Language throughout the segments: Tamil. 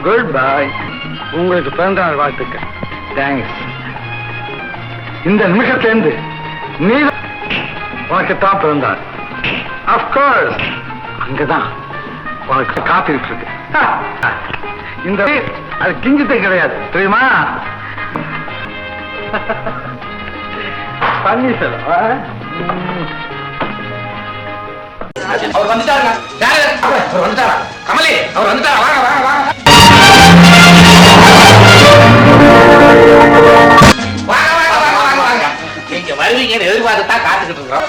Good bye. உங்களுக்கு பிறந்த நாள் வாழ்த்துக்கள். தேங்க்ஸ். இந்த நிமிஷத்திலிருந்து நீ உனக்குத்தான் பிறந்தாள். அப்கோர்ஸ் அங்கதான் உனக்கு காத்திருக்கு இருக்கு. இந்த அது கிஞ்சித்தே கிடையாது தெரியுமா? பண்ணி செல்வா அவர் வந்துட்டாருங்க. அவர் வந்துட்டாரா? கமலி அவர் வந்துட்டாரா? வாங்க வாங்க வாங்க வாங்க வாங்க வாங்க வாங்க. நீங்க வருவீங்கன்னு எதிர்பார்த்துதான் காத்துக்கிட்டு இருக்கிறோம்.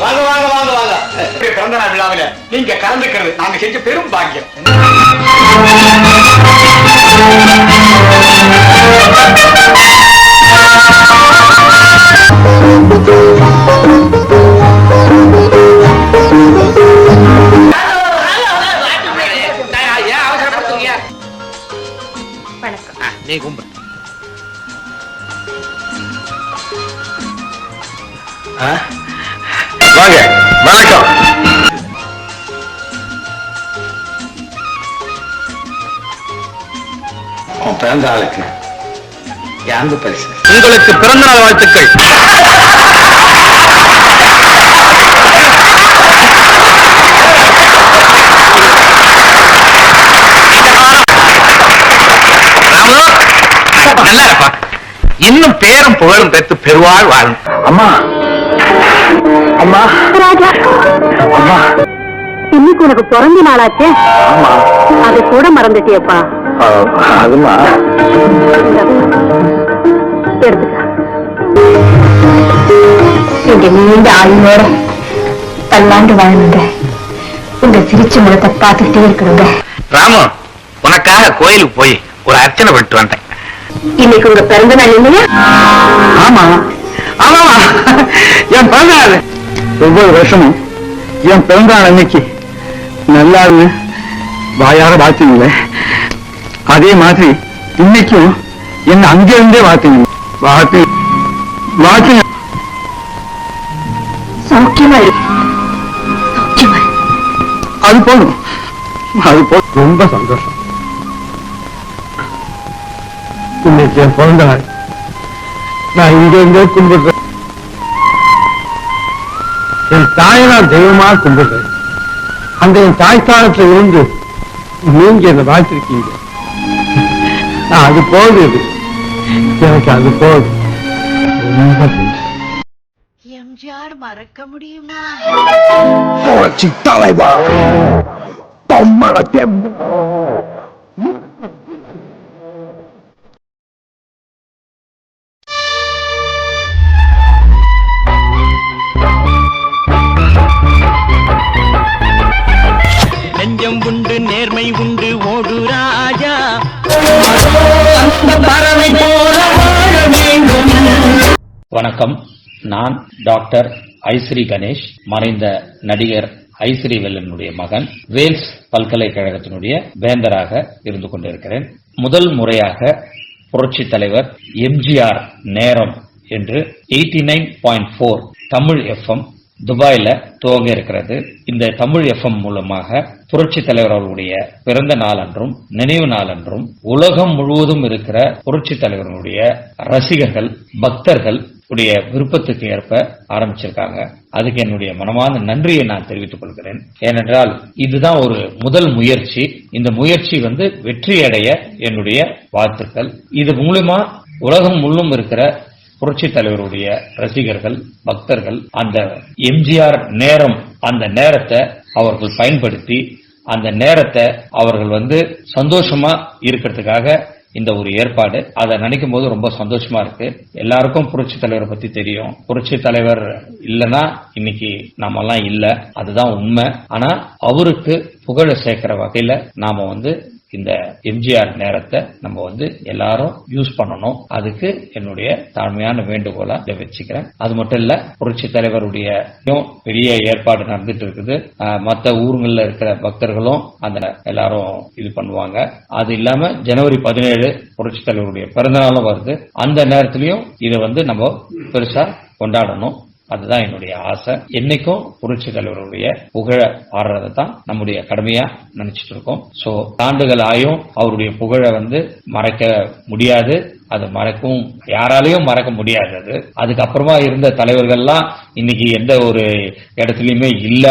வாங்க வாங்க வாங்க வாங்க. பிறந்த நாள் விழாவில் நீங்க கலந்துக்கிறது நாங்க செஞ்ச பெரும் பாக்கியம். ஏன் அவசரப்படுத்துவீங்க? நீ கும்பிடு. வாங்க. வணக்கம். பிறந்த நாளுக்கு யாரு பரிசு? உங்களுக்கு பிறந்த நாள் வாழ்த்துக்கள். நல்லா இருப்பா. இன்னும் பேரும் புகழும் பெற்று பெருவாழ் வாழும். அம்மா அம்மா ராஜா, அம்மா இன்னைக்கு உனக்கு பிறந்த நாளாச்சே. ஆமா. அதை கூட மறந்துட்டியப்பா. அதுமா எடுத்துக்க. இங்க நீண்ட ஆயுளோட பல்லாண்டு வாழணுங்க. உங்க சிரிச்ச முகத்தை பார்த்துட்டே இருக்கணுங்க. ராமு, உனக்காக கோயிலுக்கு போய் ஒரு அர்ச்சனை பண்ணிட்டு வந்தேன். இன்னைக்கு உங்க பிறந்த நாள் இல்லையா? ஆமா ஆமா என் பிறந்தநாள். ஒவ்வொரு வருஷமும் என் பிறந்தநாள் அன்னைக்கு நல்லா வாயார வாழ்த்துங்களே. அதே மாதிரி இன்னைக்கும் என்ன அங்கிருந்தே வாழ்த்துங்க. வாழ்த்து வாழ்த்து. சௌக்கியமா இருக்கு. சௌக்கியமா. அது போதும். அது போதும். ரொம்ப சந்தோஷம். இன்னைக்கு என் பிறந்த நாள். நான் இங்க இருந்தே கும்பிடுறேன். என் தாயை நான் தெய்வமா கும்பிடுறேன். அந்த என் தாய் ஸ்தானத்துல இருந்து நீங்க என்ன வாழ்த்திருக்கீங்க. அது போகுது. எனக்கு அது போகுது. ரொம்ப எம்ஜிஆர் மறக்க முடியுமா? புரட்சி தலைவர் நெஞ்சம் உண்டு நேர்மை உண்டு ஓடு ராஜா. வணக்கம். நான் டாக்டர் ஐஸ்ரீ கணேஷ், மறைந்த நடிகர் ஐஸ்ரீ வெல்லனுடைய மகன். வேல்ஸ் பல்கலைக்கழகத்தினுடைய வேந்தராக இருந்து கொண்டிருக்கிறேன். முதல் முறையாக புரட்சி தலைவர் எம்ஜிஆர் நேரம் என்று 89.4 தமிழ் FM துபாயில துவங்க இருக்கிறது. இந்த தமிழ் FM மூலமாக புரட்சி தலைவர் அவர்களுடைய பிறந்த நாள் அன்றும் நினைவு நாள் அன்றும் உலகம் முழுவதும் இருக்கிற புரட்சி தலைவர்களுடைய ரசிகர்கள், பக்தர்கள் உடைய விருப்பத்துக்கு ஏற்ப ஆரம்பிச்சிருக்காங்க. அதுக்கு என்னுடைய மனமான நன்றியை நான் தெரிவித்துக் கொள்கிறேன். ஏனென்றால் இதுதான் ஒரு முதல் முயற்சி. இந்த முயற்சி வெற்றி அடைய என்னுடைய வாழ்த்துக்கள். இது மூலமா உலகம் முழுவதும் இருக்கிற புரட்சி தலைவருடைய ரசிகர்கள், பக்தர்கள் அந்த எம்ஜிஆர் நேரம், அந்த நேரத்தை அவர்கள் பயன்படுத்தி அந்த நேரத்தை அவர்கள் சந்தோஷமா இருக்கிறதுக்காக இந்த ஒரு ஏற்பாடு. அதை நினைக்கும் போது ரொம்ப சந்தோஷமா இருக்கு. எல்லாருக்கும் புரட்சி தலைவரை பத்தி தெரியும். புரட்சி தலைவர் இல்லைன்னா இன்னைக்கு நாம எல்லாம் இல்ல, அதுதான் உண்மை. ஆனா அவருக்கு புகழ சேர்க்கிற வகையில நாம இந்த எம்ஜிஆர் நேரத்தை நம்ம எல்லாரும் யூஸ் பண்ணணும். அதுக்கு என்னுடைய தாழ்மையான வேண்டுகோளா இதை வச்சுக்கிறேன். அது மட்டும் இல்ல, புரட்சி தலைவருடைய பெரிய ஏற்பாடு நடந்துட்டு இருக்குது. மற்ற ஊர்கள்ல இருக்கிற பக்தர்களும் அந்த எல்லாரும் இது பண்ணுவாங்க. அது இல்லாம ஜனவரி 17 புரட்சி தலைவருடைய பிறந்த நாளும் வருது. அந்த நேரத்திலையும் இதை நம்ம பெருசா கொண்டாடணும். அதுதான் என்னுடைய ஆசை. என்னைக்கும் புரட்சி தலைவருடைய புகழ பாடுறதை தான் நம்முடைய கடமையா நினைச்சிட்டு இருக்கோம். சோ ஆண்டுகள் ஆயும் அவருடைய புகழ மறைக்க முடியாது, அது மறக்கவும் யாராலையும் மறக்க முடியாது. அதுக்கப்புறமா இருந்த தலைவர்கள்லாம் இன்னைக்கு எந்த ஒரு இடத்துலயுமே இல்ல.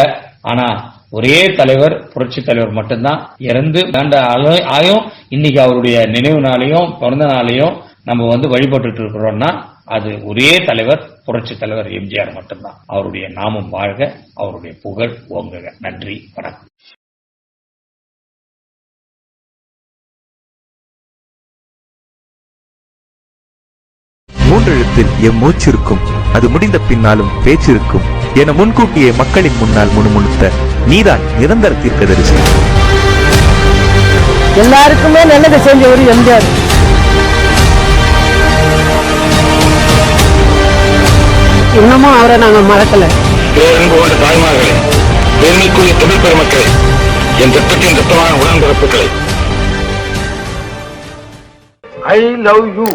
ஆனா ஒரே தலைவர், புரட்சி தலைவர் மட்டும்தான் இறந்து ஆயும் இன்னைக்கு அவருடைய நினைவு நாளையும் பிறந்த நாளையும் நம்ம வழிபட்டு இருக்கிறோம்னா அது ஒரே தலைவர், புரட்சி தலைவர் எம்ஜிஆர் மட்டும்தான். அவருடைய நாமம் வாழ்க, அவருடைய புகழ் ஓங்குக. நன்றி, வணக்கம். மூன்றெழுத்தில் எம் மூச்சிருக்கும், அது முடிந்த பின்னாலும் பேச்சிருக்கும் என முன்கூட்டியே மக்களின் முன்னால் முணுமுணுத்த நீதான் நிரந்தர தீர்க்கதரிசி. எல்லாருக்குமே நல்லது செஞ்சவர் எம்ஜிஆர். இன்னமும் அவரை நாங்க மறக்கல. பேரன்பு கொண்ட தாய்மார்களே, பெருமைக்குரிய தமிழ் பெருமக்களே, என் திட்டத்தின் திட்டமான உடன்பிறப்புகளை, I love you.